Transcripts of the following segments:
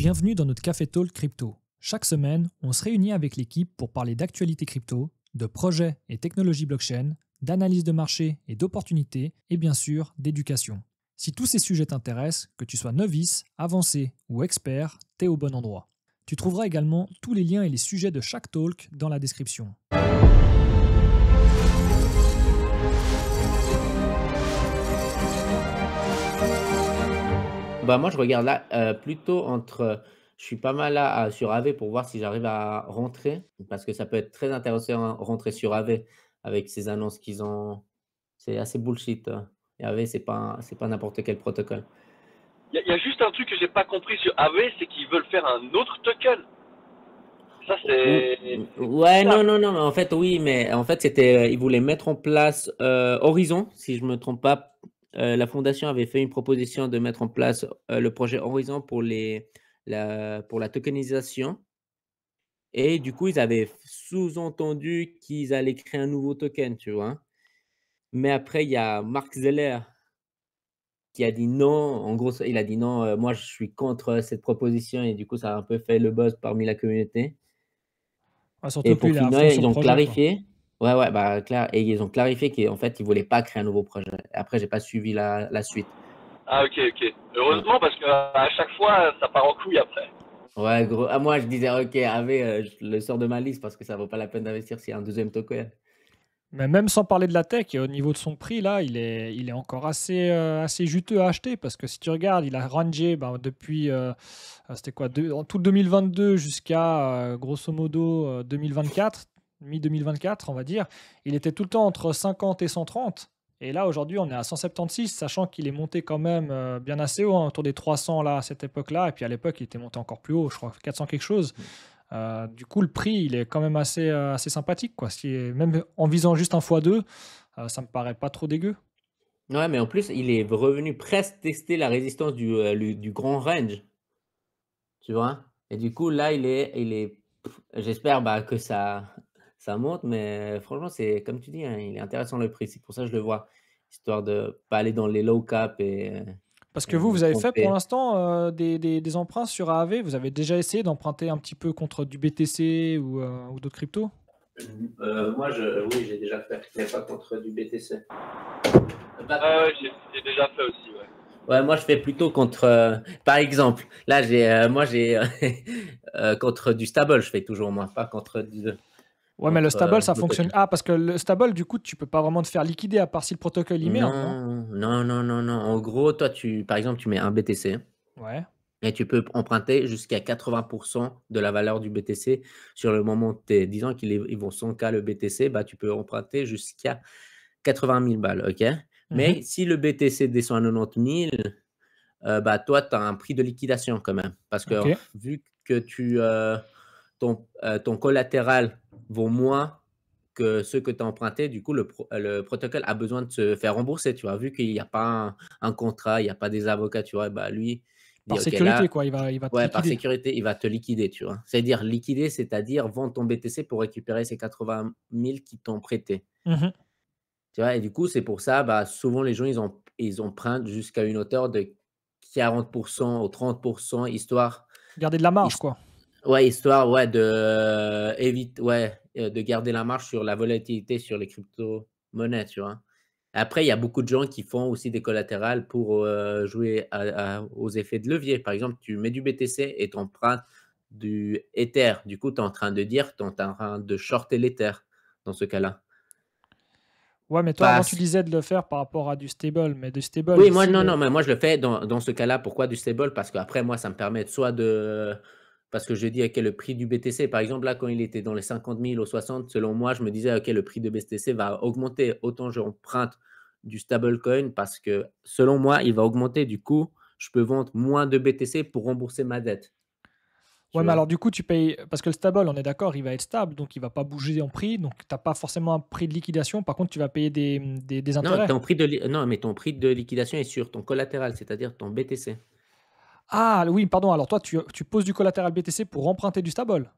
Bienvenue dans notre Café Talk Crypto. Chaque semaine, on se réunit avec l'équipe pour parler d'actualité crypto, de projets et technologies blockchain, d'analyse de marché et d'opportunités, et bien sûr d'éducation. Si tous ces sujets t'intéressent, que tu sois novice, avancé ou expert, t'es au bon endroit. Tu trouveras également tous les liens et les sujets de chaque talk dans la description. Bah moi, je regarde là, plutôt entre, je suis pas mal là sur AV pour voir si j'arrive à rentrer, parce que ça peut être très intéressant, hein, rentrer sur AV avec ces annonces qu'ils ont. C'est assez bullshit, et AV, c'est pas n'importe quel protocole. Il y a juste un truc que j'ai pas compris sur AV, c'est qu'ils veulent faire un autre token. Ça, Ou c'est ouais, non, bizarre. non, non, mais en fait, oui, mais en fait, c'était, ils voulaient mettre en place, Horizon, si je me trompe pas. La fondation avait fait une proposition de mettre en place, le projet Horizon pour la tokenisation. Et du coup, ils avaient sous-entendu qu'ils allaient créer un nouveau token, tu vois? Mais après, il y a Mark Zeller qui a dit non. En gros, il a dit: «Non, moi, je suis contre cette proposition», et du coup, ça a un peu fait le buzz parmi la communauté. Ah, Et surtout que lui, pour il est à fond finir, sur ils le ont projet, quoi. clarifié. Ouais, ouais, bah, clair, et ils ont clarifié qu'en fait, ils voulaient pas créer un nouveau projet. Après, j'ai pas suivi la suite. Ah, ok, ok. Ouais. Heureusement, parce que à chaque fois, ça part en couille après. Ouais, gros, moi, je disais: «OK, AV, je le sors de ma liste parce que ça vaut pas la peine d'investir s'il y a un deuxième token». Mais même sans parler de la tech, au niveau de son prix, là, il est encore assez juteux à acheter parce que si tu regardes, il a rangé ben, depuis, c'était quoi, en tout 2022 jusqu'à grosso modo 2024, mi-2024, on va dire. Il était tout le temps entre 50 et 130. Et là, aujourd'hui, on est à 176, sachant qu'il est monté quand même bien assez haut, hein, autour des 300 là, à cette époque-là. Et puis à l'époque, il était monté encore plus haut, je crois, 400 quelque chose. Du coup, le prix, il est quand même assez sympathique, quoi. Même en visant juste un x2, ça me paraît pas trop dégueu. Ouais, mais en plus, il est revenu presque tester la résistance du grand range, tu vois? Et du coup, là, j'espère, bah, que ça monte, mais franchement, c'est comme tu dis, hein, il est intéressant le prix. C'est pour ça que je le vois, histoire de pas aller dans les low cap Parce que et vous, me vous avez fait pour tromper. l'instant des emprunts sur AAV. Vous avez déjà essayé d'emprunter un petit peu contre du BTC ou d'autres cryptos? Moi, oui, j'ai déjà fait, mais pas contre du BTC. Pas Ah contre. ouais, j'ai déjà fait aussi, ouais. Ouais, moi, je fais plutôt contre, par exemple, là, contre du stable, je fais toujours moi, pas Ouais, mais le stable, ça le fonctionne. token. Ah, parce que le stable, du coup, tu peux pas vraiment te faire liquider à part si le protocole y merde, non? Non, non, non, non, non. En gros, toi, par exemple, tu mets un BTC Ouais. et tu peux emprunter jusqu'à 80% de la valeur du BTC sur le moment T. Disons ils vont 100K le BTC, bah, tu peux emprunter jusqu'à 80 000 balles, OK? Mhm. Mais si le BTC descend à 90 000, bah, toi, tu as un prix de liquidation quand même. Parce que Ok. vu que ton collatéral vaut moins que ceux que tu as empruntés, du coup, le protocole a besoin de se faire rembourser, tu vois. Vu qu'il n'y a pas un contrat, il n'y a pas des avocats, tu vois, bah, lui, il dit: Par «OK, sécurité, là, quoi, il va te ouais, par liquider. sécurité, il va te liquider», tu vois. C'est-à-dire liquider, c'est-à-dire vendre ton BTC pour récupérer ces 80 000 qui t'ont prêté, Mhm. tu vois. Et du coup, c'est pour ça, bah, souvent les gens, ils empruntent jusqu'à une hauteur de 40% ou 30%, histoire Garder de la marge, his quoi. ouais, histoire, ouais, de garder la marge sur la volatilité sur les crypto-monnaies, tu vois? Après, il y a beaucoup de gens qui font aussi des collatérales pour, jouer aux effets de levier. Par exemple, tu mets du BTC et tu empruntes du Ether. Du coup, tu es en train de dire, tu es en train de shorter l'Ether dans ce cas-là. Ouais, mais toi, avant, tu Parce disais de le faire par rapport à du stable, mais du stable, Oui, moi, ici, non, non, mais moi, je le fais dans ce cas-là. Pourquoi du stable? Parce qu'après, moi, ça me permet soit parce que je dis: «OK, le prix du BTC», par exemple, là, quand il était dans les 50 000 ou 60, selon moi, je me disais: «OK, le prix de BTC va augmenter. Autant j'emprunte du stablecoin parce que, selon moi, il va augmenter. Du coup, je peux vendre moins de BTC pour rembourser ma dette», tu Ouais, mais alors vois? du coup, tu payes parce que le stable, on est d'accord, il va être stable, donc il va pas bouger en prix, donc tu as pas forcément un prix de liquidation. Par contre, tu vas payer des Non, intérêts. non, mais ton prix de liquidation est sur ton collatéral, c'est-à-dire ton BTC. Ah oui, pardon, alors toi, tu poses du collatéral BTC pour emprunter du stable?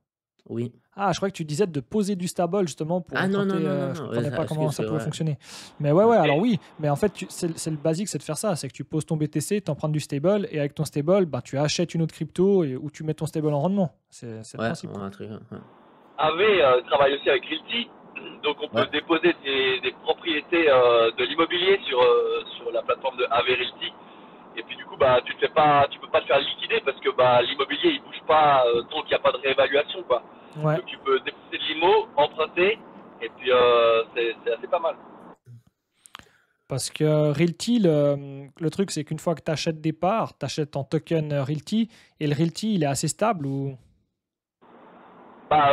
Oui. Ah, je croyais que tu disais de poser du stable justement pour Ah non, non, emprunter, non, non, je non, comprenais pas comment excuse, ça pouvait ouais. fonctionner. Mais ouais, Ouais. ouais, alors oui, mais en fait, c'est le basique, c'est de faire ça, c'est que tu poses ton BTC, tu empruntes du stable et avec ton stable, bah, tu achètes une autre crypto ou tu mets ton stable en rendement. C'est le Ouais, principe, quoi. un truc, ouais. Aave travaille aussi avec Realty, donc on Ouais. peut déposer des propriétés de l'immobilier sur la plateforme de Aave Realty. Et puis du coup, bah, tu peux pas te faire liquider parce que bah, l'immobilier il bouge pas tant qu'il n'y a pas de réévaluation, quoi. Ouais, Donc tu peux déposer de l'IMO, emprunter, et puis c'est assez pas mal. parce que Realty, le truc, c'est qu'une fois que tu achètes des parts, tu achètes en token Realty et le Realty, il est assez stable ou. Bah,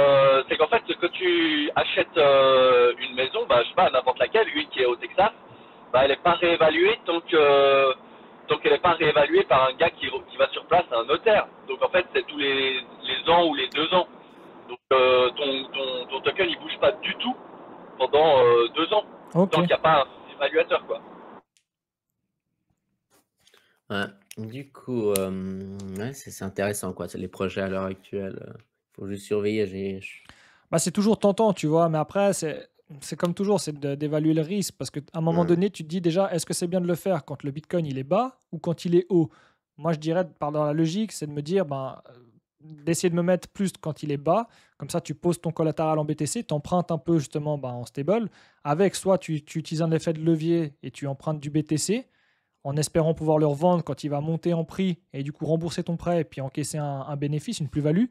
c'est qu'en fait, quand tu achètes une maison, bah, je sais pas, n'importe laquelle, une qui est au Texas, bah, elle n'est pas réévaluée tant qu'elle n'est pas réévaluée par un gars qui va sur place, un notaire. Donc en fait, c'est tous les ans ou les 2 ans. Donc ton token, il bouge pas du tout pendant 2 ans, Ok. tant qu'il n'y a pas un évaluateur, quoi. Ouais. Du coup, ouais, c'est intéressant, quoi. C'est les projets à l'heure actuelle. Faut juste surveiller. Bah, c'est toujours tentant, tu vois, mais après, c'est comme toujours, c'est d'évaluer le risque, parce qu'à un moment Ouais. donné, tu te dis déjà, est-ce que c'est bien de le faire quand le Bitcoin il est bas ou quand il est haut? Moi, je dirais, par dans la logique, c'est de me dire, ben, d'essayer de me mettre plus quand il est bas, comme ça, tu poses ton collatéral en BTC, tu empruntes un peu justement ben, en stable, avec soit tu utilises un effet de levier et tu empruntes du BTC, en espérant pouvoir le revendre quand il va monter en prix et du coup rembourser ton prêt et puis encaisser un bénéfice, une plus-value.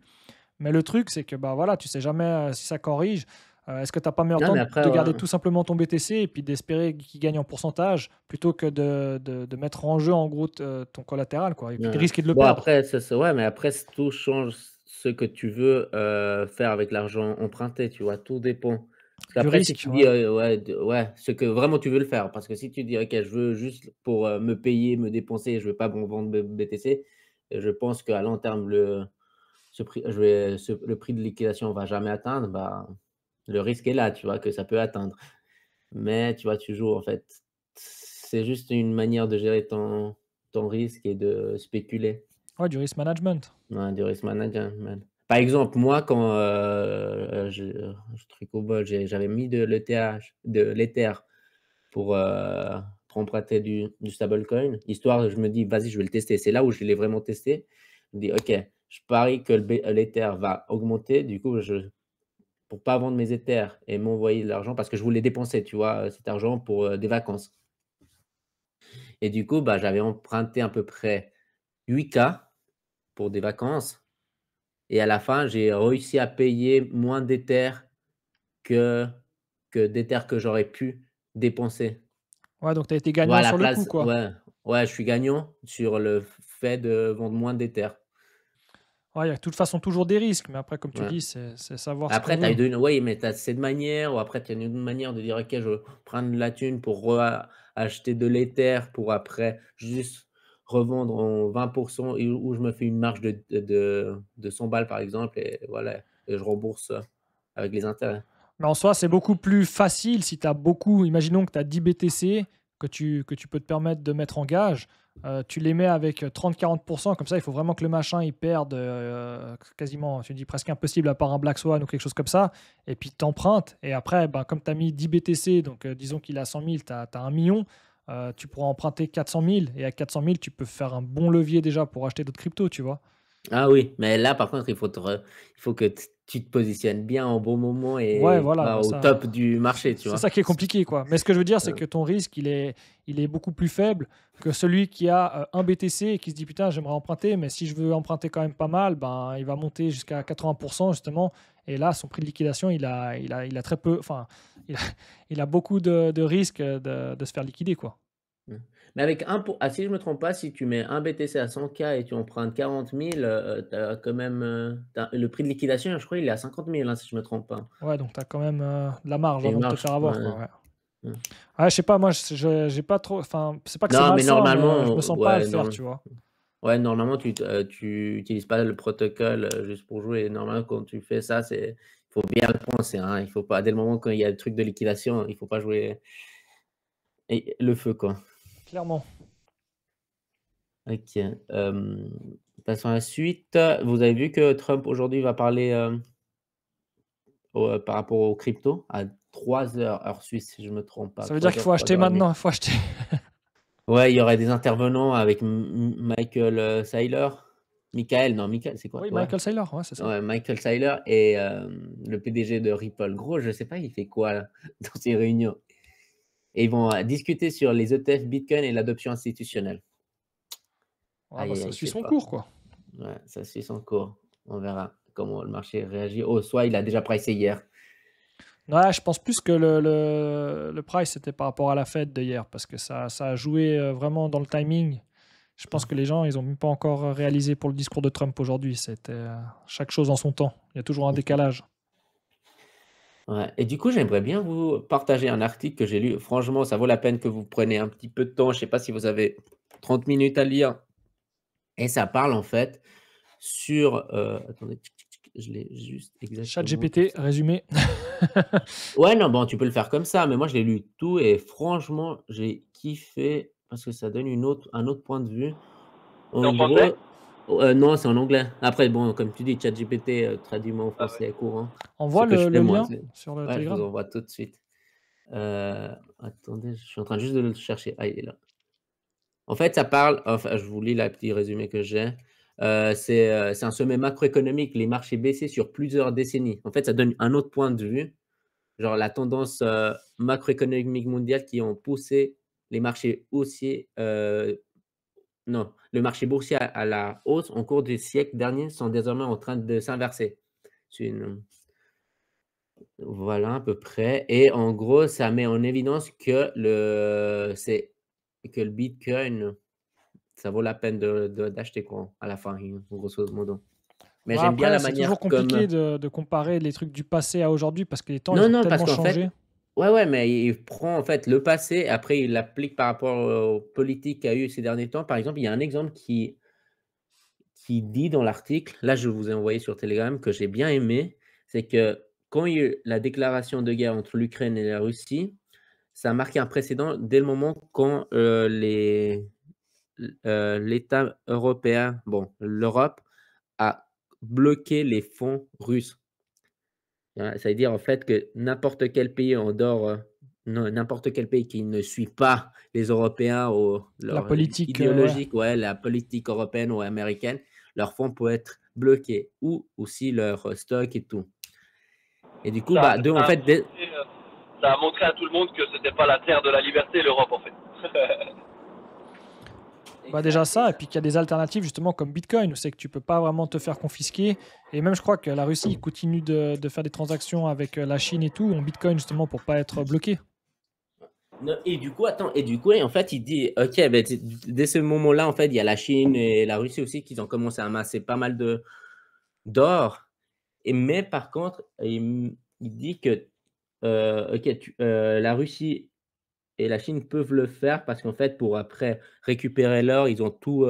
Mais le truc, c'est que bah, voilà, tu sais jamais si ça corrige. Est-ce que tu n'as pas meilleur Non, mais temps après, de ouais. garder tout simplement ton BTC et puis d'espérer qu'il gagne en pourcentage plutôt que de mettre en jeu en gros ton collatéral quoi, et puis de Ouais. risquer de le Bon, perdre? après, ouais, mais après, tout change ce que tu veux faire avec l'argent emprunté, tu vois, tout dépend. Parce Du qu'après, si risque, tu dis, ouais. ouais, ouais, ce que vraiment tu veux le faire, parce que si tu dis, ok, je veux juste pour me payer, me dépenser, je veux pas me vendre BTC, je pense qu'à long terme, le prix de liquidation va jamais atteindre, bah, le risque est là, tu vois, que ça peut atteindre. Mais tu vois, tu joues, en fait, c'est juste une manière de gérer ton risque et de spéculer. Ouais, du risk management. Ouais, du risk management. Par exemple, moi, quand, je tricobole, j'avais mis de l'Ether pour emprunter du stablecoin, histoire, je me dis: «Vas-y, je vais le tester». C'est là où je l'ai vraiment testé. Je me dis: «OK, je parie que l'Ether va augmenter». Du coup, pour pas vendre mes Ethers et m'envoyer de l'argent parce que je voulais dépenser, tu vois, cet argent pour, des vacances et du coup, bah, j'avais emprunté à peu près 8K pour des vacances. Et à la fin, j'ai réussi à payer moins d'Ether que d'Ether que j'aurais pu dépenser. Ouais, donc tu as été Tu vois, gagnant à la sur le coup place, quoi. ouais, ouais, je suis gagnant sur le fait de vendre moins d'Ether. Ouais, il y a de toute façon toujours des risques, mais après, comme tu Ouais. dis, c'est savoir ce qu'on Après, tu as veut. oui, mais tu as cette manière ou après tu as une autre manière de dire: «OK, je veux prendre la thune pour acheter de l'Ether pour après juste revendre en 20 et où je me fais une marge de 100 balles par exemple et voilà et je rembourse, avec les intérêts». Mais en soi, c'est beaucoup plus facile si tu as beaucoup, imaginons que tu as 10 BTC que tu peux te permettre de mettre en gage, tu les mets avec 30-40%, comme ça, il faut vraiment que le machin il perde quasiment, tu dis presque impossible à part un Black Swan ou quelque chose comme ça, et puis tu empruntes, et après, ben, comme tu as mis 10 BTC, donc disons qu'il a 100 000, tu as 1 million, tu pourras emprunter 400 000, et à 400 000, tu peux faire un bon levier déjà pour acheter d'autres cryptos, tu vois. Ah oui, mais là, par contre, il faut que tu te positionnes bien au bon moment Ouais, et voilà, pas bah au ça, top du marché, tu c'est vois? ça qui est compliqué, quoi. Mais ce que je veux dire, c'est Heu, que ton risque, il est beaucoup plus faible que celui qui a un BTC et qui se dit putain, j'aimerais emprunter, mais si je veux emprunter quand même pas mal, ben, il va monter jusqu'à 80% justement. Et là, son prix de liquidation, il a très peu, enfin, il a, il a beaucoup de risques de se faire liquider, quoi. mmh. Mais avec si je me trompe pas, si tu mets un BTC à 100K et tu empruntes 40 000, tu as quand même, le prix de liquidation, je crois, il est à 50 000, hein, si je me trompe pas. Ouais, donc tu as quand même de la marge Tu avant une de te marge, faire avoir, ouais, quoi. Ouais. mmh. Ouais, je sais pas, moi, j'ai pas trop, enfin, c'est pas que c'est Non, mais malsain, mais je normalement, me sens pas à le ouais, faire, non. tu vois. Ouais, normalement, tu utilises pas le protocole, juste pour jouer. Normalement, quand tu fais ça, faut bien le penser, hein. Il faut pas dès le moment quand il y a le truc de liquidation, il faut pas jouer et le feu, quoi. Clairement. OK, passons à la suite. Vous avez vu que Trump aujourd'hui va parler, par rapport aux cryptos à 3 heures, heure suisse, si je ne me trompe pas. Ça veut dire 3 qu'il heures, faut 3 acheter heures et demie. maintenant, il faut acheter. Ouais, il y aurait des intervenants avec Michael Saylor. Michael, c'est quoi? Oui, Ouais. Michael Saylor, ouais, c'est ça. Ouais, Michael Saylor et le PDG de Ripple. Gros, je sais pas, il fait quoi là, dans ces réunions. Et ils vont discuter sur les ETF Bitcoin et l'adoption institutionnelle. Ouais, Aïe, bah, aïe, ça aïe, je suit sais son pas. cours, quoi. Ouais, ça suit son cours. On verra comment le marché réagit. Oh, soit il a déjà pricé hier. Ouais, je pense plus que le price, c'était par rapport à la fête de hier, parce que ça a joué vraiment dans le timing. Je pense que les gens, ils n'ont même pas encore réalisé pour le discours de Trump aujourd'hui. C'était chaque chose en son temps. Il y a toujours un décalage. Ouais. Et du coup, j'aimerais bien vous partager un article que j'ai lu. Franchement, ça vaut la peine que vous preniez un petit peu de temps. Je ne sais pas si vous avez 30 minutes à lire. Et ça parle en fait sur... attendez, je l'ai juste Chat exactement. GPT, résumé. Ouais, non, bon, tu peux le faire comme ça, mais moi, je l'ai lu tout et franchement, j'ai kiffé parce que ça donne un autre point de vue. C'est en En français? gros, non, c'est en anglais. Après, bon, comme tu dis, ChatGPT, traduis-moi en Ah ouais. français courant. Ce Envoie que je fais le moi. lien sur le Ouais, je vous Telegram. envoie tout de suite. Attendez, je suis en train juste de le chercher. Ah, il est là. En fait, ça parle, enfin, je vous lis la petit résumé que j'ai. C'est un sommet macroéconomique, les marchés baissaient sur plusieurs décennies. En fait, ça donne un autre point de vue, genre la tendance macroéconomique mondiale qui ont poussé les marchés haussiers, non, le marché boursier à la hausse au cours des siècles derniers sont désormais en train de s'inverser. C'est une- Voilà à peu près. Et en gros, ça met en évidence que que le Bitcoin, ça vaut la peine d'acheter quoi, à la fin, grosso modo. Mais Ouais, j'aime bien après, la c'est toujours manière compliqué comme. de comparer les trucs du passé à aujourd'hui parce que les temps, ils Non, ont non, parce tellement qu'en changé. fait, ouais, ouais, mais il prend en fait le passé, et après il l'applique par rapport aux politiques qu'il y a eu ces derniers temps. Par exemple, il y a un exemple qui dit dans l'article, là je vous ai envoyé sur Telegram, que j'ai bien aimé, c'est que quand il y a eu la déclaration de guerre entre l'Ukraine et la Russie, ça a marqué un précédent dès le moment quand l'État européen, bon, l'Europe, a bloqué les fonds russes. Ça veut dire en fait que n'importe quel pays en dehors, non, n'importe quel pays qui ne suit pas les Européens ou La leur politique, ouais. idéologique, ouais, la politique européenne ou américaine, leurs fonds peuvent être bloqués ou aussi leur stock et tout. Et du coup, Ça, bah, ça en a fait, montré, ça a montré à tout le monde que c'était pas la terre de la liberté, l'Europe, en fait. Bah déjà et ça, et puis qu'il y a des alternatives justement comme Bitcoin, où c'est que tu peux pas vraiment te faire confisquer. Et même je crois que la Russie continue de faire des transactions avec la Chine et tout en Bitcoin justement pour pas être bloqué. non, et du coup, attends, et du coup, en fait, il dit, ok, ben, dès ce moment-là, en fait, il y a la Chine et la Russie aussi qui ont commencé à amasser pas mal d'or. Mais par contre, il dit que ok, la Russie et la Chine peuvent le faire parce qu'en fait, pour après récupérer l'or, ils ont tout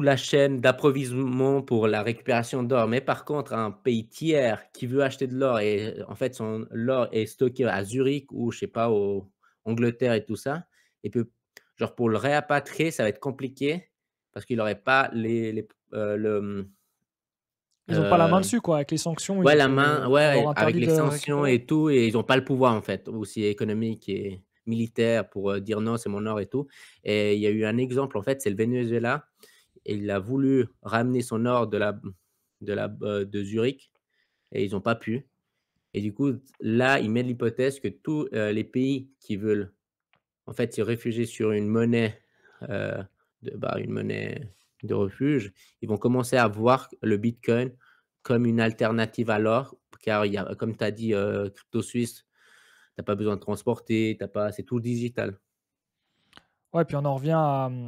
la chaîne d'approvisionnement pour la récupération d'or. Mais par contre, un pays tiers qui veut acheter de l'or et en fait, l'or est stocké à Zurich ou je sais pas, au Angleterre et tout ça, et puis genre pour le réapatrier, ça va être compliqué parce qu'il aurait pas le, Ils ont pas la main heu dessus quoi, avec les sanctions, ouais, la main, on leur ouais, avec interdit les de sanctions récupérer. et tout, et ils ont pas le pouvoir, en fait, aussi économique et militaire pour, dire: «Non, c'est mon or» et tout. Et il y a eu un exemple, en fait, c'est le Venezuela, et il a voulu ramener son or de Zurich et ils ont pas pu. Et du coup, là, il met l'hypothèse que tous, les pays qui veulent, en fait, se réfugier sur une monnaie, heu, une monnaie de refuge, ils vont commencer à voir le bitcoin comme une alternative à l'or, car il y a, comme tu as dit, crypto suisse, tu as pas besoin de transporter, tu pas, c'est tout digital. Ouais, puis on en revient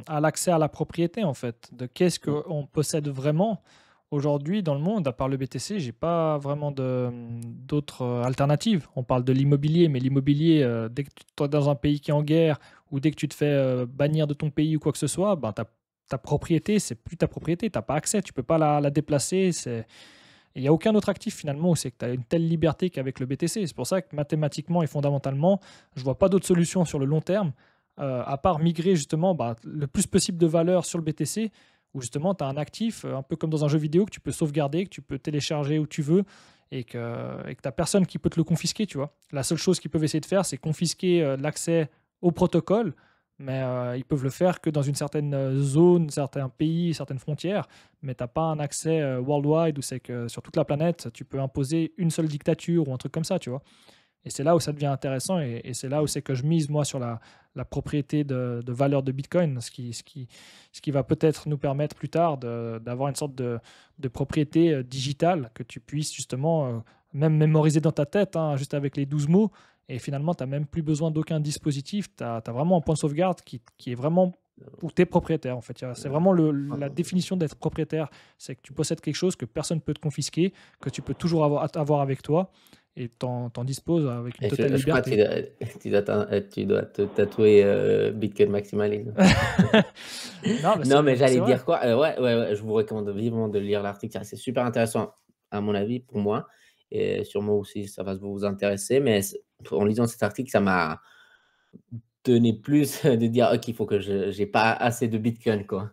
à l'accès à la propriété en fait, de qu'est-ce Mmh. qu'on possède vraiment. Aujourd'hui, dans le monde, à part le BTC, j'ai pas vraiment d'autres alternatives. On parle de l'immobilier, mais l'immobilier, dès que tu es dans un pays qui est en guerre ou dès que tu te fais bannir de ton pays ou quoi que ce soit, ben, ta propriété, c'est plus ta propriété, tu n'as pas accès, tu peux pas la déplacer. Il n'y a aucun autre actif finalement où c'est que tu as une telle liberté qu'avec le BTC. C'est pour ça que mathématiquement et fondamentalement, je vois pas d'autre solution sur le long terme, à part migrer justement bah, le plus possible de valeur sur le BTC, où justement tu as un actif, un peu comme dans un jeu vidéo, que tu peux sauvegarder, que tu peux télécharger où tu veux, et que tu n'as personne qui peut te le confisquer, tu vois. La seule chose qu'ils peuvent essayer de faire, c'est confisquer l'accès au protocole, mais ils peuvent le faire que dans une certaine zone, certains pays, certaines frontières, mais tu n'as pas un accès worldwide où c'est que sur toute la planète, tu peux imposer une seule dictature ou un truc comme ça, tu vois. Et c'est là où ça devient intéressant et c'est là où c'est que je mise, moi, sur la propriété de valeur de Bitcoin, ce qui va peut-être nous permettre plus tard d'avoir une sorte de propriété digitale que tu puisses justement même mémoriser dans ta tête, hein, juste avec les 12 mots. Et finalement, tu n'as même plus besoin d'aucun dispositif. Tu as vraiment un point de sauvegarde qui est vraiment pour tes propriétaires, en fait. C'est vraiment la définition d'être propriétaire. C'est que tu possèdes quelque chose que personne ne peut te confisquer, que tu peux toujours avoir avec toi et t'en disposes avec une Et totale je crois que liberté. tu dois te tatouer Bitcoin Maximalism. Non, mais Non, mais c'est j'allais vrai. dire quoi? Ouais, je vous recommande vivement de lire l'article. C'est super intéressant, à mon avis, pour moi. Et sûrement aussi, ça va vous intéresser. Mais en lisant cet article, ça m'a donné plus de dire, OK, il faut que j'ai pas assez de Bitcoin, quoi.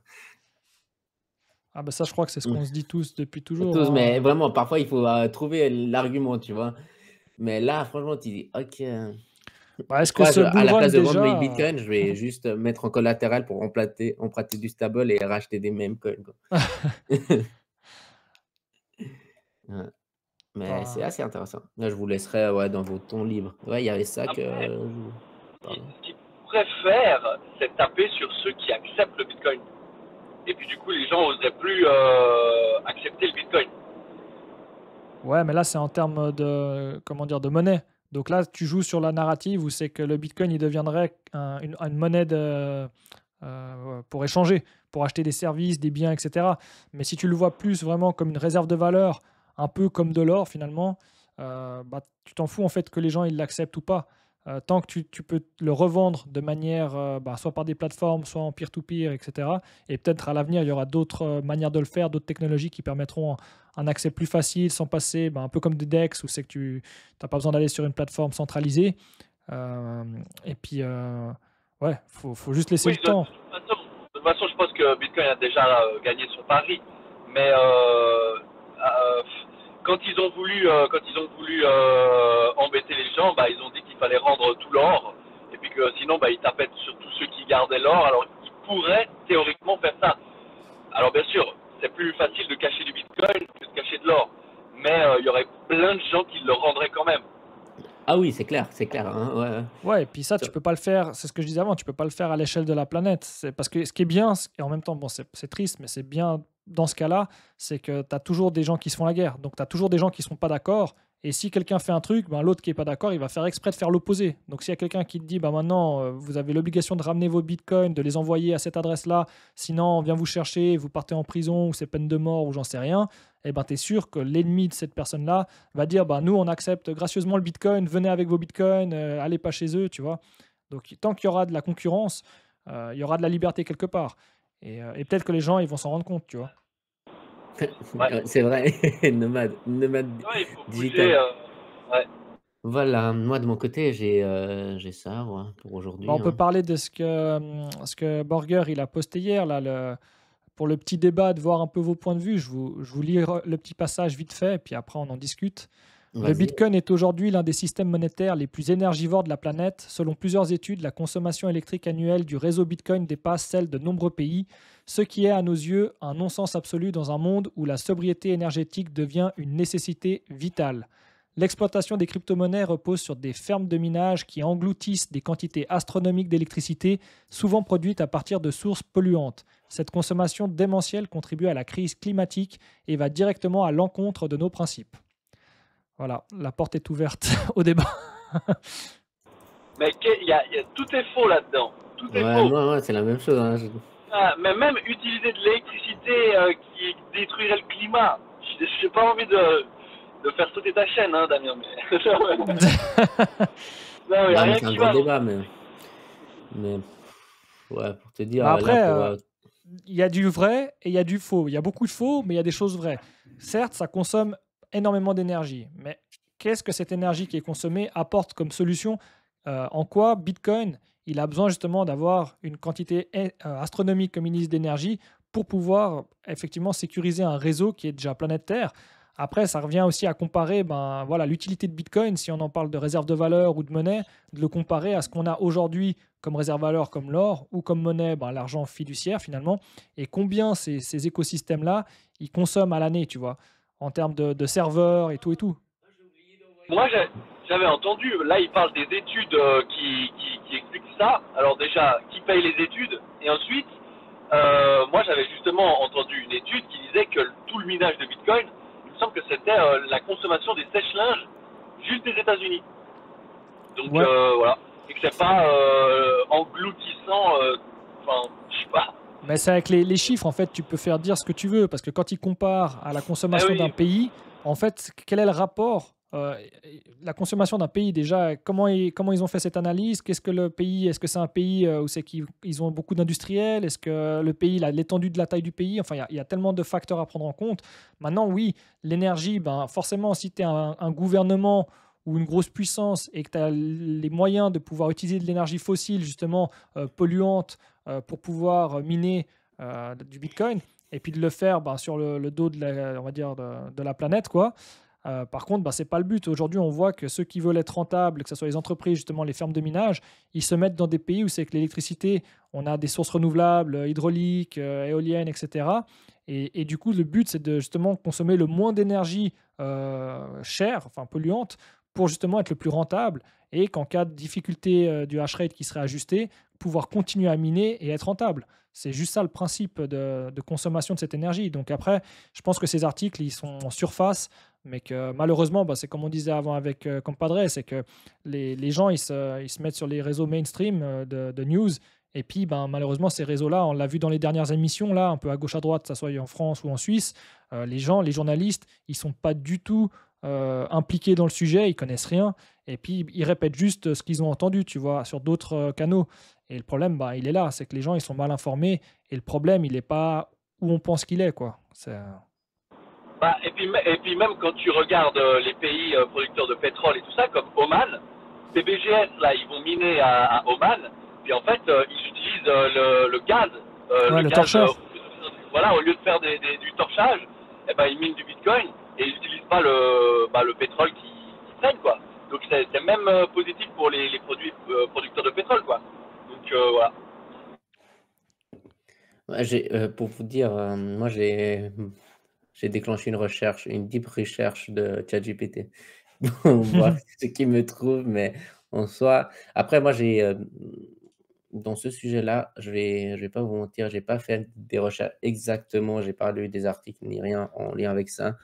Ah, bah ça, je crois que c'est ce Mm. qu'on se dit tous depuis toujours, Tous, mais hein. vraiment, parfois, il faut trouver l'argument, tu vois. Mais là, franchement, tu dis, OK. Bah, Je est-ce que crois, ce à la bullrun place de vendre mes déjà. bitcoins, je vais juste mettre en collatéral pour emprunter du stable et racheter des meme coins, quoi. Ouais, mais c'est Bah, assez intéressant. Là, je vous laisserai, ouais, dans vos temps libres. Ouais, il y avait ça que Après, pardon. ce qu'ils pourraient faire, c'est taper sur ceux qui acceptent le Bitcoin. Et puis du coup, les gens n'oseraient plus accepter le Bitcoin. ouais, mais là, c'est en termes de, comment dire, de monnaie. Donc là, tu joues sur la narrative où c'est que le Bitcoin, il deviendrait une monnaie pour échanger, pour acheter des services, des biens, etc. Mais si tu le vois plus vraiment comme une réserve de valeur, un peu comme de l'or finalement, bah, tu t'en fous en fait que les gens ils l'acceptent ou pas. Tant que tu peux le revendre de manière, bah, soit par des plateformes, soit en peer-to-peer, etc. Et peut-être à l'avenir, il y aura d'autres manières de le faire, d'autres technologies qui permettront un accès plus facile sans passer, bah, un peu comme des DEX, où c'est que tu n'as pas besoin d'aller sur une plateforme centralisée. Euh, et puis, ouais, faut juste laisser Oui, le temps. de toute façon, je pense que Bitcoin a déjà gagné son pari. Mais quand ils ont voulu embêter les gens, bah, ils ont dit qu'il fallait rendre tout l'or. Et puis que sinon, bah, ils tapaient sur tous ceux qui gardaient l'or. Alors, ils pourraient théoriquement faire ça. Alors, bien sûr, c'est plus facile de cacher du Bitcoin que de cacher de l'or. Mais il y aurait plein de gens qui le rendraient quand même. Ah oui, c'est clair, hein, ouais, ouais. Ouais, et puis ça, tu Ça peux pas le faire, c'est ce que je disais avant, tu peux pas le faire à l'échelle de la planète. C'est parce que ce qui est bien, et en même temps, bon, c'est triste, mais c'est bien dans ce cas-là, c'est que tu as toujours des gens qui se font la guerre. Donc tu as toujours des gens qui sont pas d'accord. Et si quelqu'un fait un truc, ben, l'autre qui est pas d'accord, il va faire exprès de faire l'opposé. Donc s'il y a quelqu'un qui te dit, bah maintenant, vous avez l'obligation de ramener vos bitcoins, de les envoyer à cette adresse-là, sinon on vient vous chercher, vous partez en prison, ou c'est peine de mort, ou j'en sais rien, eh ben, tu es sûr que l'ennemi de cette personne-là va dire bah, nous, on accepte gracieusement le Bitcoin, venez avec vos Bitcoins, allez pas chez eux, tu vois. Donc, tant qu'il y aura de la concurrence, il y aura de la liberté quelque part. Et peut-être que les gens, ils vont s'en rendre compte, tu vois. Ouais, c'est vrai, nomade ouais, il faut bouger. digital. Ouais. Voilà, moi de mon côté, j'ai ça, ouais, pour Bah, aujourd'hui, on peut hein. parler de ce que Borger il a posté hier, là, pour le petit débat, de voir un peu vos points de vue. Je vous lis le petit passage vite fait, et puis après, on en discute. Le Vas-y. Bitcoin est aujourd'hui l'un des systèmes monétaires les plus énergivores de la planète. Selon plusieurs études, la consommation électrique annuelle du réseau Bitcoin dépasse celle de nombreux pays, ce qui est à nos yeux un non-sens absolu dans un monde où la sobriété énergétique devient une nécessité vitale. L'exploitation des crypto-monnaies repose sur des fermes de minage qui engloutissent des quantités astronomiques d'électricité, souvent produite à partir de sources polluantes. Cette consommation démentielle contribue à la crise climatique et va directement à l'encontre de nos principes. Voilà, la porte est ouverte au débat. Mais tout est faux là-dedans. Tout est Ouais, faux. moi, c'est la même chose, hein. Ah, mais même utiliser de l'électricité qui détruirait le climat. J'ai pas envie de faire sauter ta chaîne, hein, Damien. Mais non, y a Non, mais rien c'est un qui grand va. débat, mais ouais, pour te dire, Bah là, après, pour il y a du vrai et il y a du faux. Il y a beaucoup de faux, mais il y a des choses vraies. Certes, ça consomme énormément d'énergie, mais qu'est-ce que cette énergie qui est consommée apporte comme solution? En quoi Bitcoin, il a besoin justement d'avoir une quantité astronomique, comme ils disent, d'énergie pour pouvoir effectivement sécuriser un réseau qui est déjà planète Terre. Après, ça revient aussi à comparer voilà, l'utilité de Bitcoin, si on en parle de réserve de valeur ou de monnaie, de le comparer à ce qu'on a aujourd'hui comme réserve de valeur, comme l'or, ou comme monnaie, l'argent fiduciaire finalement, et combien ces écosystèmes-là, ils consomment à l'année, tu vois, en termes de serveurs et tout et tout. Moi, j'avais entendu, là, il parle des études qui expliquent ça. Alors déjà, qui paye les études? Et ensuite, moi, j'avais justement entendu une étude qui disait que tout le minage de Bitcoin, il me semble que c'était la consommation des sèche-linges juste des États-Unis. Donc Ouais. voilà. Et que c'est pas engloutissant, enfin, je sais pas. Mais c'est avec les chiffres, en fait, tu peux faire dire ce que tu veux, parce que quand ils comparent à la Eh consommation d'un oui, pays, en fait, quel est le rapport la consommation d'un pays, déjà, comment ils ont fait cette analyse? Qu'est-ce que le pays, est-ce que c'est un pays où c'est qu'ils ont beaucoup d'industriels? Est-ce que le pays, l'étendue de la taille du pays? Enfin, il y a tellement de facteurs à prendre en compte. Maintenant, oui, l'énergie, forcément, si tu es un gouvernement ou une grosse puissance et que tu as les moyens de pouvoir utiliser de l'énergie fossile, justement, polluante, pour pouvoir miner du Bitcoin et puis de le faire sur le dos on va dire de la planète, quoi. Par contre, ce n'est pas le but. Aujourd'hui, on voit que ceux qui veulent être rentables, que ce soit les entreprises, justement les fermes de minage, ils se mettent dans des pays où c'est que l'électricité, on a des sources renouvelables, hydrauliques, éoliennes, etc. Et du coup, le but, c'est de justement consommer le moins d'énergie chère, enfin polluante, pour justement être le plus rentable et qu'en cas de difficulté du hash rate qui serait ajusté, pouvoir continuer à miner et être rentable. C'est juste ça le principe de consommation de cette énergie. Donc après, je pense que ces articles, ils sont en surface, mais que malheureusement, c'est comme on disait avant avec Compadre, c'est que les gens, ils se mettent sur les réseaux mainstream de news, et puis malheureusement, ces réseaux-là, on l'a vu dans les dernières émissions, là, un peu à gauche à droite, que ça soit en France ou en Suisse, les journalistes, ils sont pas du tout impliqués dans le sujet, ils connaissent rien, et puis ils répètent juste ce qu'ils ont entendu, tu vois, sur d'autres canaux. Et le problème, il est là, c'est que les gens, ils sont mal informés, et le problème, il n'est pas où on pense qu'il est, quoi. bah, et puis même quand tu regardes les pays producteurs de pétrole et tout ça, comme Oman, ces BGS là, ils vont miner à Oman, puis en fait, ils utilisent le gaz, Ouais, le torcheur. voilà, au lieu de faire du torchage, eh ben, ils minent du Bitcoin et ils n'utilisent pas le pétrole qui traîne, quoi. Donc c'est même positif pour les produits producteurs de pétrole, quoi. Donc voilà. Ouais, pour vous dire, moi j'ai déclenché une recherche, une deep recherche de ChatGPT pour voir ce qui me trouve, mais en soi, après moi dans ce sujet-là, je vais pas vous mentir, j'ai pas fait des recherches exactement, j'ai pas lu des articles ni rien en lien avec ça,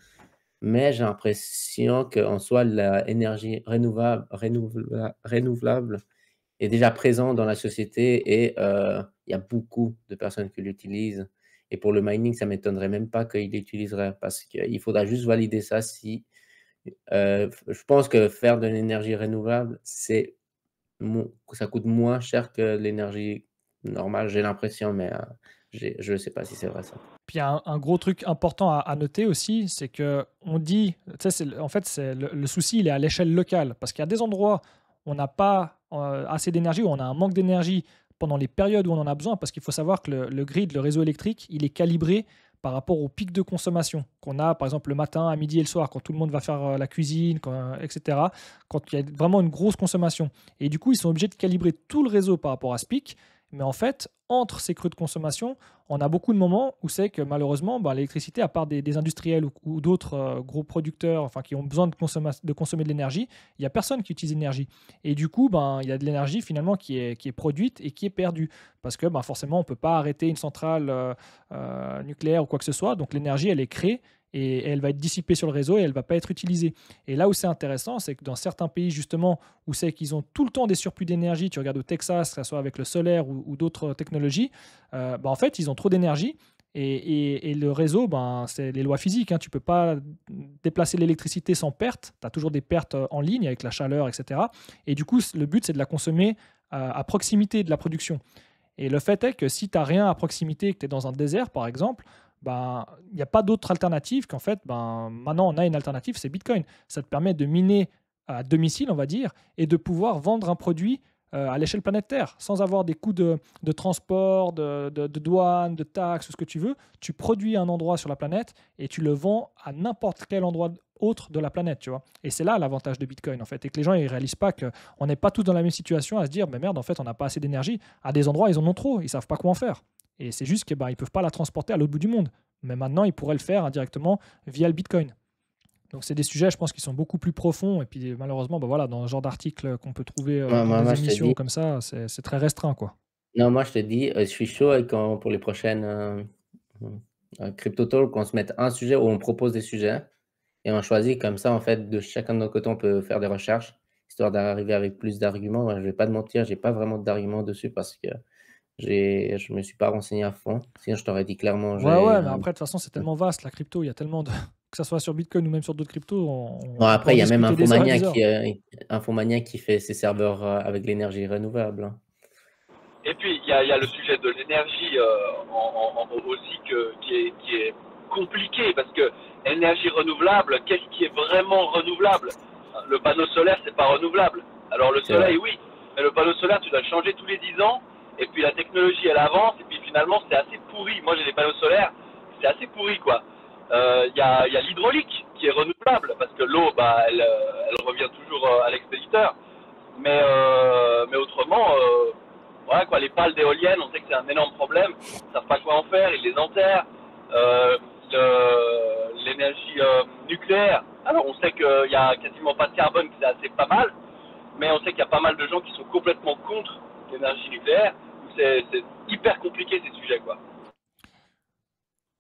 mais j'ai l'impression qu'en soi, la énergie renouvelable est déjà présent dans la société et il y a beaucoup de personnes qui l'utilisent et pour le mining, ça m'étonnerait même pas qu'ils l'utiliseraient parce qu'il faudra juste valider ça si, je pense que faire de l'énergie renouvelable, ça coûte moins cher que l'énergie normale, j'ai l'impression, mais je ne sais pas si c'est vrai ça. Puis il y a un gros truc important à noter aussi, c'est que on dit, tu sais, en fait, c'est le souci, il est à l'échelle locale, parce qu'il y a des endroits où on n'a pas assez d'énergie, où on a un manque d'énergie pendant les périodes où on en a besoin, parce qu'il faut savoir que le grid, le réseau électrique, il est calibré par rapport au pic de consommation qu'on a, par exemple, le matin, à midi et le soir, quand tout le monde va faire la cuisine, etc., quand il y a vraiment une grosse consommation. Et du coup, ils sont obligés de calibrer tout le réseau par rapport à ce pic. Mais en fait, entre ces creux de consommation, on a beaucoup de moments où c'est que malheureusement, l'électricité, à part des industriels ou d'autres gros producteurs enfin, qui ont besoin de consommer de l'énergie, il n'y a personne qui utilise l'énergie. Et du coup, il y a de l'énergie finalement qui est produite et qui est perdue. Parce que forcément, on ne peut pas arrêter une centrale nucléaire ou quoi que ce soit. Donc l'énergie, elle est créée et elle va être dissipée sur le réseau et elle ne va pas être utilisée. Et là où c'est intéressant, c'est que dans certains pays justement où c'est qu'ils ont tout le temps des surplus d'énergie, tu regardes au Texas, que ce soit avec le solaire ou d'autres technologies, en fait, ils ont trop d'énergie et le réseau, c'est les lois physiques. Hein, tu ne peux pas déplacer l'électricité sans perte. Tu as toujours des pertes en ligne avec la chaleur, etc. Et du coup, le but, c'est de la consommer à proximité de la production. Et le fait est que si tu n'as rien à proximité, que tu es dans un désert, par exemple, il n'y a pas d'autre alternative qu'en fait, maintenant, on a une alternative, c'est Bitcoin. Ça te permet de miner à domicile, on va dire, et de pouvoir vendre un produit à l'échelle planétaire, sans avoir des coûts de transport, de douane, de taxes, ce que tu veux. Tu produis à un endroit sur la planète et tu le vends à n'importe quel endroit autre de la planète, tu vois. Et c'est là l'avantage de Bitcoin, en fait, et que les gens ils réalisent pas qu'on n'est pas tous dans la même situation à se dire, mais merde, en fait, on n'a pas assez d'énergie. À des endroits, ils en ont trop, ils savent pas quoi en faire. Et c'est juste qu'ils ne peuvent pas la transporter à l'autre bout du monde. Mais maintenant, ils pourraient le faire indirectement via le Bitcoin. Donc, c'est des sujets, je pense, qui sont beaucoup plus profonds. Et puis, malheureusement, voilà, dans ce genre d'articles qu'on peut trouver dans des Je te émissions dis, comme ça, c'est très restreint, quoi. non, moi je te dis, je suis chaud pour les prochaines Crypto Talk, qu'on se mette un sujet où on propose des sujets et on choisit comme ça, en fait, de chacun de nos côtés, on peut faire des recherches, histoire d'arriver avec plus d'arguments. Moi, je vais pas te mentir, j'ai pas vraiment d'arguments dessus parce que je me suis pas renseigné à fond. Sinon, je t'aurais dit clairement, Ouais, mais après, de toute façon, c'est tellement vaste, la crypto. Il y a tellement de. Que ça soit sur Bitcoin ou même sur d'autres cryptos, Bon, on peut après, en il y a même discuter des heures et Infomania qui fait ses serveurs avec l'énergie renouvelable, hein. Et puis, il y a le sujet de l'énergie aussi qui est compliqué, parce que énergie renouvelable, qu'est-ce qui est vraiment renouvelable? Le panneau solaire, c'est pas renouvelable. Alors le C'est vrai. soleil, oui, mais le panneau solaire, tu dois le changer tous les 10 ans, et puis la technologie, elle avance, et puis finalement, c'est assez pourri. Moi, j'ai des panneaux solaires, c'est assez pourri, quoi. Il y a l'hydraulique qui est renouvelable, parce que l'eau, bah, elle revient toujours à l'expéditeur. Mais autrement, voilà quoi, les pales d'éoliennes, on sait que c'est un énorme problème. Ils ne savent pas quoi en faire, ils les enterrent. L'énergie nucléaire, alors on sait qu'il n'y a quasiment pas de carbone, que c'est assez pas mal, mais on sait qu'il y a pas mal de gens qui sont complètement contre l'énergie nucléaire. C'est hyper compliqué ces sujets, quoi.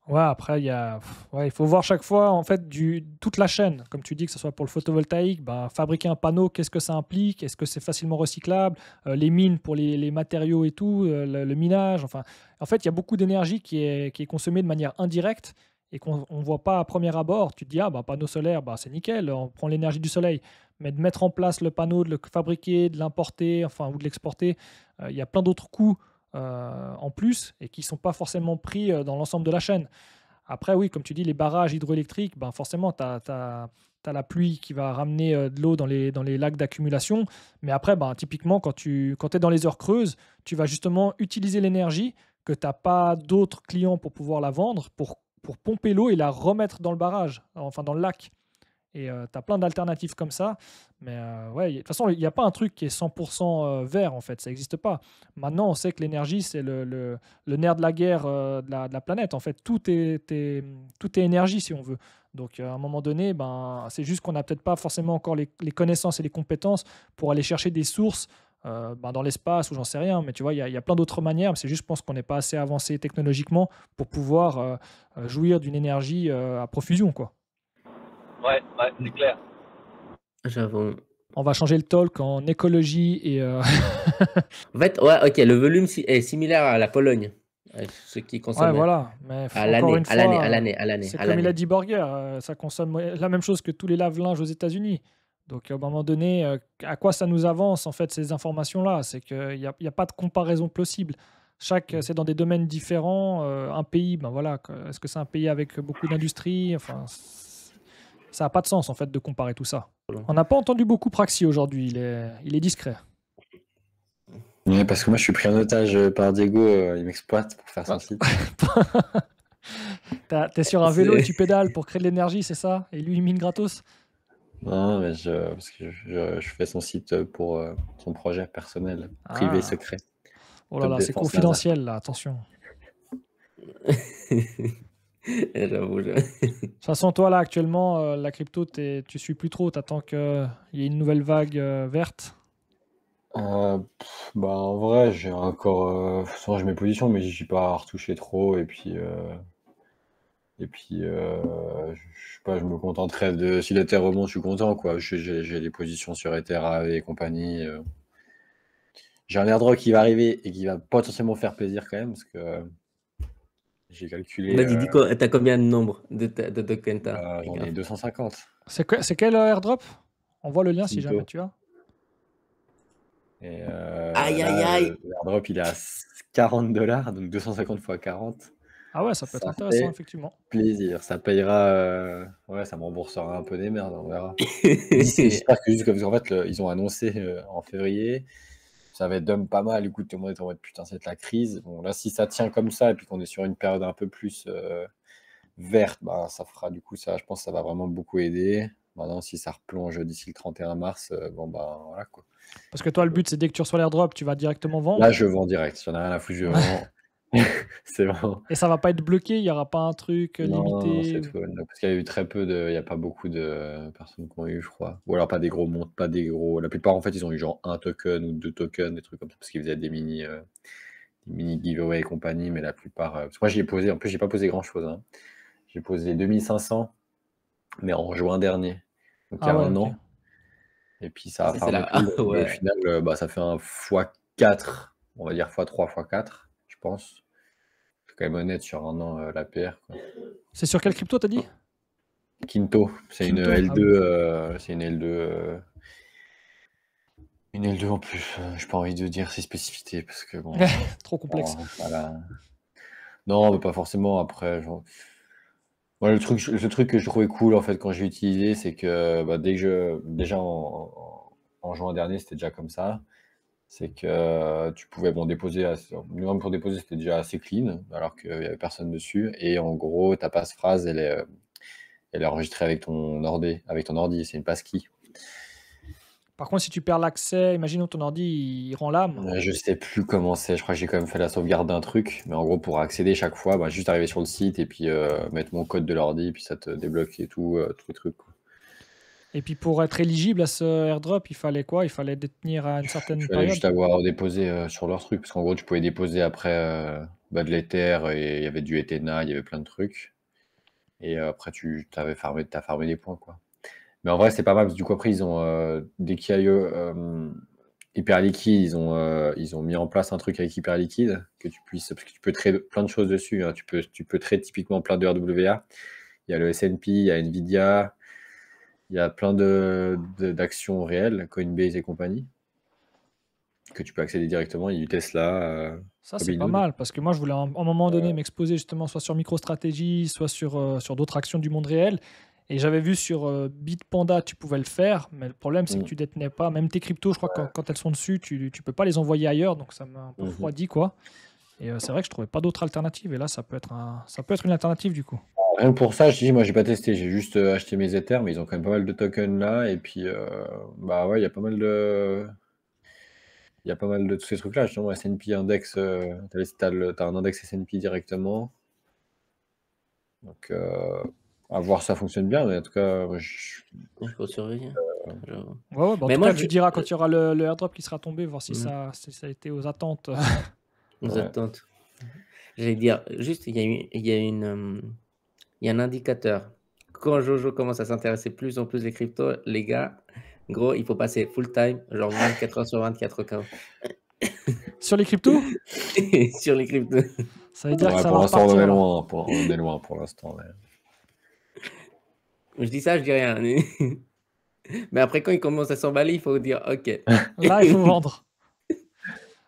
Ouais, après, ouais, il faut voir chaque fois, en fait, toute la chaîne. Comme tu dis, que ce soit pour le photovoltaïque, fabriquer un panneau, qu'est-ce que ça implique? Est-ce que c'est facilement recyclable? Les mines pour les matériaux et tout, le minage. Enfin, en fait, il y a beaucoup d'énergie qui est consommée de manière indirecte et qu'on ne voit pas à premier abord. Tu te dis, panneau solaire, c'est nickel, on prend l'énergie du soleil. Mais de mettre en place le panneau, de le fabriquer, de l'importer, enfin, ou de l'exporter, il y a plein d'autres coûts en plus et qui ne sont pas forcément pris dans l'ensemble de la chaîne. Après, oui, comme tu dis, les barrages hydroélectriques, forcément, tu as la pluie qui va ramener de l'eau dans les lacs d'accumulation. Mais après, typiquement, quand tu es dans les heures creuses, tu vas justement utiliser l'énergie que tu n'as pas d'autres clients pour pouvoir la vendre, pour pomper l'eau et la remettre dans le barrage, enfin dans le lac. Et tu as plein d'alternatives comme ça. Mais ouais, de toute façon, il n'y a pas un truc qui est 100% vert, en fait. Ça n'existe pas. Maintenant, on sait que l'énergie, c'est le nerf de la guerre de la planète. En fait, tout est énergie, si on veut. Donc, à un moment donné, c'est juste qu'on n'a peut-être pas forcément encore les connaissances et les compétences pour aller chercher des sources dans l'espace ou j'en sais rien. Mais tu vois, il y a plein d'autres manières. C'est juste, je pense qu'on n'est pas assez avancé technologiquement pour pouvoir jouir d'une énergie à profusion, quoi. Ouais, c'est clair. J'avoue. On va changer le talk en écologie et. En fait, ouais, ok, le volume est similaire à la Pologne, ce qui Ouais, consomme voilà. Mais à encore une l'année, fois, c'est comme il a dit Borger, ça consomme la même chose que tous les lave-linges aux États-Unis. Donc, à un moment donné, à quoi ça nous avance, en fait, ces informations-là? C'est qu'il n'y a pas de comparaison possible. C'est dans des domaines différents. Un pays, voilà, est-ce que c'est un pays avec beaucoup d'industrie? Enfin, ça n'a pas de sens, en fait, de comparer tout ça. On n'a pas entendu beaucoup Praxi aujourd'hui. Il est discret. Ouais, parce que moi, je suis pris en otage par Diego. Il m'exploite pour faire son site. T'es sur un vélo et tu pédales pour créer de l'énergie, c'est ça? Et lui, il mine gratos? Non, mais parce que je fais son site pour son projet personnel, privé, secret. Oh là là, c'est confidentiel, là, attention. J'avoue. De toute façon, toi, là, actuellement, la crypto, tu suis plus trop. T'attends qu'il y ait une nouvelle vague verte? En vrai, j'ai encore. Souvent, j'ai mes positions, mais j'y pas retouché trop. Et puis, je sais pas, je me contenterai de. Si l'Ether remonte, je suis content, quoi. J'ai des positions sur Ether, AV et compagnie. J'ai un airdrop qui va arriver et qui va potentiellement faire plaisir quand même, parce que j'ai calculé. Vas-y, dis quoi, t'as combien de nombre de tokens t'as? J'en ai 250. C'est quel airdrop? On voit le lien si jamais tu as. Et Aïe. l'airdrop, il est à $40, donc 250 x 40. Ah ouais, ça peut être intéressant, effectivement. Plaisir. Ça payera. Ouais, ça me remboursera un peu des merdes, on verra. J'espère que juste comme en fait, ils ont annoncé en février. ça avait dump pas mal. Du coup, tout le monde était en mode putain, c'est la crise. Bon, là, si ça tient comme ça et puis qu'on est sur une période un peu plus verte, bah, ça fera du coup, ça, je pense que ça va vraiment beaucoup aider. Maintenant, si ça replonge d'ici le 31 mars, bon, bah voilà quoi. Parce que toi, le but, c'est dès que tu reçois l'airdrop, tu vas directement vendre. Là, je vends direct. J'en ai rien à foutre, je vends. C'est vraiment. Et ça va pas être bloqué, il n'y aura pas un truc Non, limité. c'est tout. Parce qu'il y a eu très peu de. Il n'y a pas beaucoup de personnes qui ont eu, je crois. Ou alors pas des gros montes, pas des gros. La plupart, en fait, ils ont eu genre 1 token ou 2 tokens, des trucs comme ça, parce qu'ils faisaient des mini giveaway et compagnie, mais la plupart. Parce que moi, j'y ai posé, en plus, j'ai pas posé grand-chose. Hein. J'ai posé 2500, mais en juin dernier. Donc il y a un an. Et puis ça a farmé tout. Ouais. Au final, bah, ça fait un x4, on va dire x3, x4, je pense. C'est quand même honnête sur un an l'APR. C'est sur quelle crypto, t'as dit? Quinto, c'est une Quinto, L2. C'est une L2. Une L2 en plus. J'ai pas envie de dire ses spécificités parce que bon. Trop complexe. Voilà. Non, mais pas forcément. Après, genre. Moi, le truc que je trouvais cool en fait quand j'ai utilisé, c'est que bah, déjà en juin dernier, c'était déjà comme ça. C'est que tu pouvais déposer, minimum pour déposer, c'était déjà assez clean, alors qu'il n'y avait personne dessus. Et en gros, ta passphrase, elle est enregistrée avec ton ordi, c'est une passkey. Par contre, si tu perds l'accès, imaginons ton ordi, il rend l'âme. Je sais plus comment c'est, je crois que j'ai quand même fait la sauvegarde d'un truc, mais en gros, pour accéder chaque fois, bah, juste arriver sur le site et puis mettre mon code de l'ordi, puis ça te débloque et tout, tous les trucs. Quoi. Et puis pour être éligible à ce airdrop, il fallait quoi? Il fallait détenir à une certaine Il fallait période? juste avoir déposé sur leur truc, parce qu'en gros, tu pouvais déposer après de l'Ether, et il y avait du Ethena, il y avait plein de trucs. Et après, t'as farmé des points, quoi. Mais en vrai, c'est pas mal, parce que du coup, après, ils ont, dès qu'il y a eu Hyperliquid, ils ont mis en place un truc avec Hyperliquid, que tu puisses, parce que tu peux trader plein de choses dessus. Hein. Tu peux trader typiquement plein de RWA. Il y a le S&P, il y a Nvidia, il y a plein d'actions réelles, Coinbase et compagnie, que tu peux accéder directement. Il y a du Tesla. Ça, c'est pas mal, parce que moi, je voulais à un moment donné m'exposer justement soit sur MicroStrategy, soit sur d'autres actions du monde réel. Et j'avais vu sur Bitpanda, tu pouvais le faire, mais le problème, c'est que tu détenais pas, même tes cryptos, je crois que quand elles sont dessus, tu peux pas les envoyer ailleurs, donc ça m'a un peu refroidi, quoi. Et c'est vrai que je trouvais pas d'autres alternatives, et là, ça peut être une alternative, du coup. Rien que pour ça, je dis, moi, j'ai pas testé, j'ai juste acheté mes Ethers, mais ils ont quand même pas mal de tokens là, et puis, bah ouais, il y a pas mal de... Il y a pas mal de tous ces trucs-là, justement, S&P index, t'as un index S&P directement. Donc, à voir si ça fonctionne bien, mais en tout cas, Il faut surveiller. Ouais, bah en tout cas, tu diras quand il y aura le airdrop qui sera tombé, voir si ça a été aux attentes. Aux attentes. J'allais dire, juste, il y a un indicateur. Quand Jojo commence à s'intéresser plus en plus des cryptos, les gars, gros, il faut passer full time, genre 24 heures sur 24 cas. Sur les cryptos? Sur les cryptos. Ça veut dire que ça pour va l'instant, repartir. on est loin pour l'instant. Je dis ça, je dis rien. Mais après, quand il commence à s'emballer, il faut dire OK. Là, il faut vendre.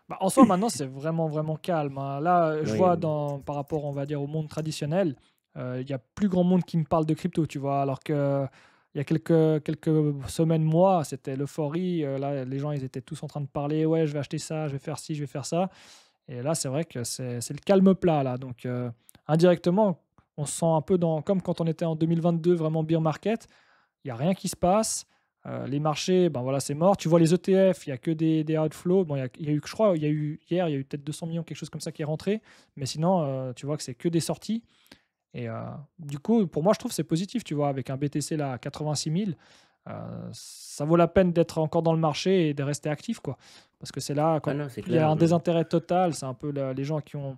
Bah, en soi, maintenant, c'est vraiment, vraiment calme. Hein. Là, je vois par rapport, on va dire, au monde traditionnel, il y a plus grand monde qui me parle de crypto, tu vois. Alors que il y a quelques semaines, mois, c'était l'euphorie. Là, les gens, ils étaient tous en train de parler. Ouais, je vais acheter ça, je vais faire ci, je vais faire ça. Et là, c'est vrai que c'est le calme plat, là. Donc, indirectement, on se sent un peu comme quand on était en 2022, vraiment bear market. Il n'y a rien qui se passe. Les marchés, ben voilà, c'est mort. Tu vois les ETF, il n'y a que des outflows. Bon, il y a eu, je crois, hier, il y a eu peut-être 200 millions, quelque chose comme ça qui est rentré. Mais sinon, tu vois que c'est que des sorties. Et du coup, pour moi, je trouve que c'est positif, tu vois, avec un BTC là à 86 000. Ça vaut la peine d'être encore dans le marché et de rester actif, quoi. Parce que c'est là, quand il y a un désintérêt total, c'est un peu les gens qui ont,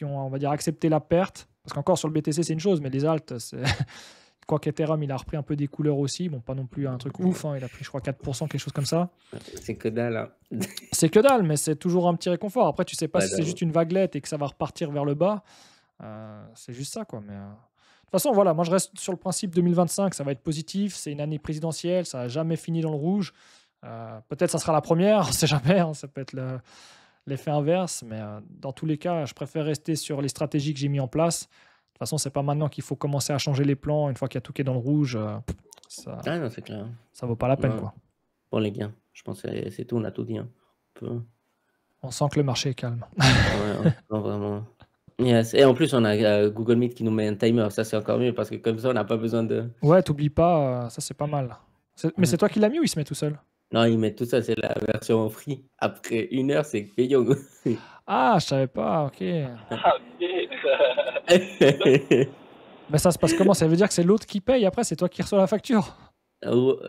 on va dire, accepté la perte. Parce qu'encore sur le BTC, c'est une chose, mais les alts, c'est... Quoi qu'Ethereum, il a repris un peu des couleurs aussi. Bon, pas non plus un truc ouf. Hein. Il a pris, je crois, 4%, quelque chose comme ça. C'est que dalle. Hein. C'est que dalle, mais c'est toujours un petit réconfort. Après, tu sais pas si c'est juste une vaguelette et que ça va repartir vers le bas. C'est juste ça, quoi. Mais, de toute façon, voilà, moi, je reste sur le principe 2025. Ça va être positif. C'est une année présidentielle. Ça n'a jamais fini dans le rouge. Peut-être ça sera la première. On ne sait jamais. Hein. Ça peut être l'effet inverse. Mais dans tous les cas, je préfère rester sur les stratégies que j'ai mis en place. De toute façon, c'est pas maintenant qu'il faut commencer à changer les plans. Une fois qu'il y a tout qui est dans le rouge, non, c'est clair. Ça vaut pas la peine. Quoi. Bon, les gars, je pense que c'est tout. On a tout dit. Hein. On sent que le marché est calme. Ouais, non, vraiment. Yes. Et en plus, on a Google Meet qui nous met un timer. Ça, c'est encore mieux parce que comme ça, on n'a pas besoin de. Ouais, t'oublies pas, ça c'est pas mal. Mais c'est toi qui l'as mis ou il se met tout seul? Non, ils mettent tout ça, c'est la version free. Après 1 heure, c'est payant. Ah, je savais pas, ok. Ah, ok. Mais ça se passe comment? Ça veut dire que c'est l'autre qui paye, après c'est toi qui reçois la facture?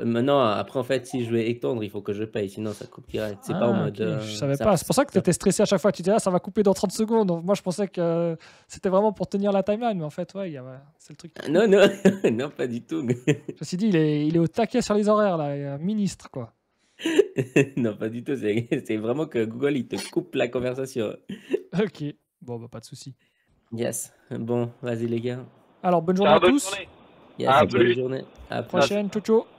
Maintenant, après, en fait, si je veux étendre, il faut que je paye, sinon ça coupe direct. C'est pas en Ah, mode. ok, je savais pas. C'est pour ça que tu étais stressé à chaque fois. Tu disais, ah, ça va couper dans 30 secondes. Donc, moi, je pensais que c'était vraiment pour tenir la timeline. Mais en fait, ouais, c'est le truc. Non, non, non, pas du tout. Je me suis dit, il est au taquet sur les horaires, là. Il est un ministre, quoi. Non, pas du tout. C'est vraiment que Google, il te coupe la conversation. Ok. Bon, bah, pas de souci. Yes. Bon, vas-y, les gars. Alors, bonne journée Ciao, à bonne tous. journée. Yes, À bonne plus. journée. À plus. Prochaine. Ciao, ciao.